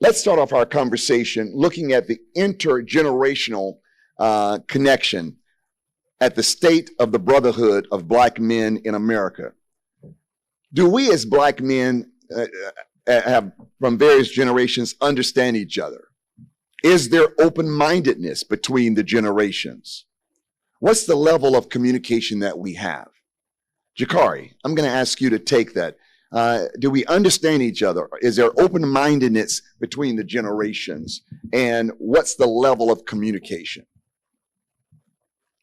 Let's start off our conversation looking at the intergenerational connection at the state of the brotherhood of Black men in America. Do we as Black men have, from various generations, understand each other? Is there open-mindedness between the generations? What's the level of communication that we have? Jakari, I'm going to ask you to take that. Do we understand each other? Is there open-mindedness between the generations? And what's the level of communication?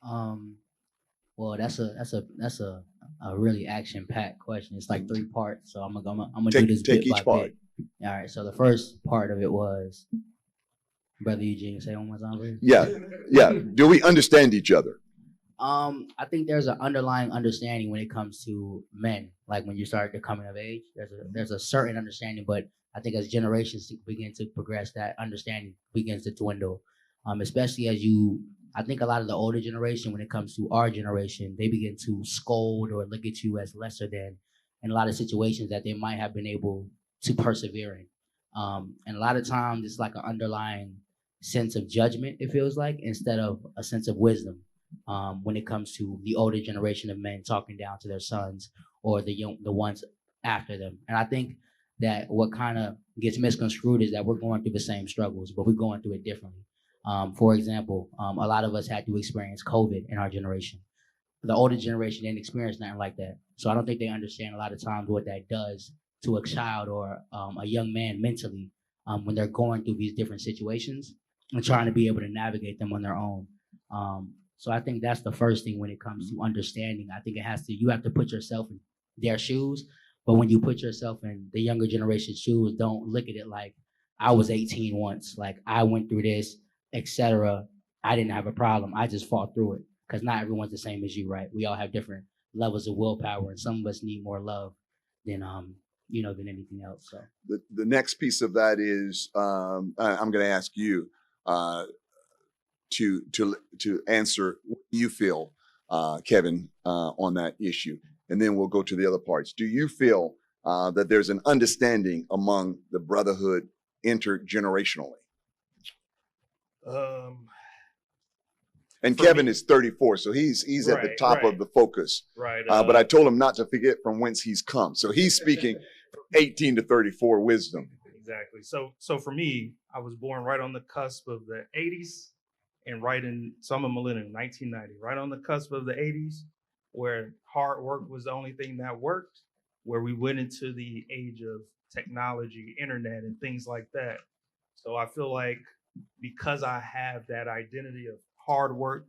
Well, that's a really action-packed question. It's like 3 parts, so I'm gonna do this take bit each by part. bit. All right. So the first part of it was, Brother Eugene, say it one more time, please. Yeah. Do we understand each other? I think there's an underlying understanding when it comes to men. Like when you start the coming of age, there's a certain understanding, but I think as generations begin to progress, that understanding begins to dwindle. Especially as I think a lot of the older generation, when it comes to our generation, they begin to scold or look at you as lesser than in a lot of situations that they might have been able to persevere in. And a lot of times it's like an underlying sense of judgment, it feels like, instead of a sense of wisdom. When it comes to the older generation of men talking down to their sons or the ones after them. And I think that what kind of gets misconstrued is that we're going through the same struggles, but we're going through it differently. For example, a lot of us had to experience COVID in our generation. The older generation didn't experience nothing like that. So I don't think they understand a lot of times what that does to a child or a young man mentally when they're going through these different situations and trying to be able to navigate them on their own. So I think that's the first thing when it comes to understanding. I think you have to put yourself in their shoes. But when you put yourself in the younger generation's shoes, don't look at it like I was 18 once, like I went through this, etc. I didn't have a problem. I just fought through it, because not everyone's the same as you, right? We all have different levels of willpower, and some of us need more love than than anything else. So the next piece of that is I'm going to ask you to answer what you feel, Kevin, on that issue, and then we'll go to the other parts. Do you feel that there's an understanding among the brotherhood intergenerationally? And Kevin is 34, so he's at the top of the focus. Right. But I told him not to forget from whence he's come. So he's speaking from 18 to 34 wisdom. Exactly. So for me, I was born right on the cusp of the 80s and so I'm a millennial, 1990, right on the cusp of the 80s, where hard work was the only thing that worked, where we went into the age of technology, internet, and things like that. So I feel like because I have that identity of hard work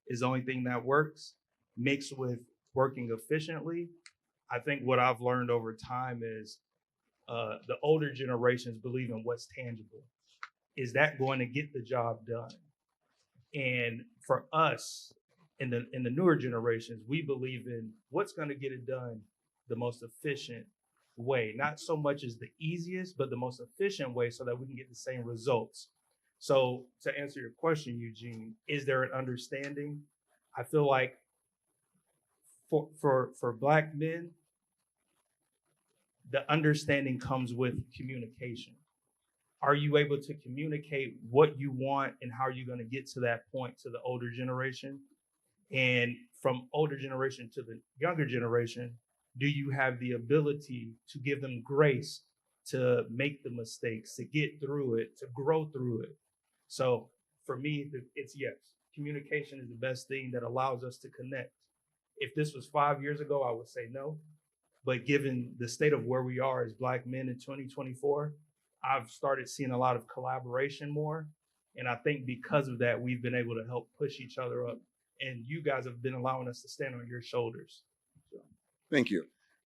is the only thing that works, mixed with working efficiently, I think what I've learned over time is the older generations believe in what's tangible. Is that going to get the job done? And for us in the newer generations, we believe in what's going to get it done the most efficient way, not so much as the easiest, but the most efficient way so that we can get the same results. So to answer your question, Eugene, is there an understanding? I feel like for Black men, the understanding comes with communication. Are you able to communicate what you want and how you're going to get to that point to the older generation? And from older generation to the younger generation, do you have the ability to give them grace to make the mistakes, to get through it, to grow through it? So for me, it's yes. Communication is the best thing that allows us to connect. If this was 5 years ago, I would say no. But given the state of where we are as Black men in 2024, I've started seeing a lot of collaboration more. And I think because of that, we've been able to help push each other up. And you guys have been allowing us to stand on your shoulders. So. Thank you.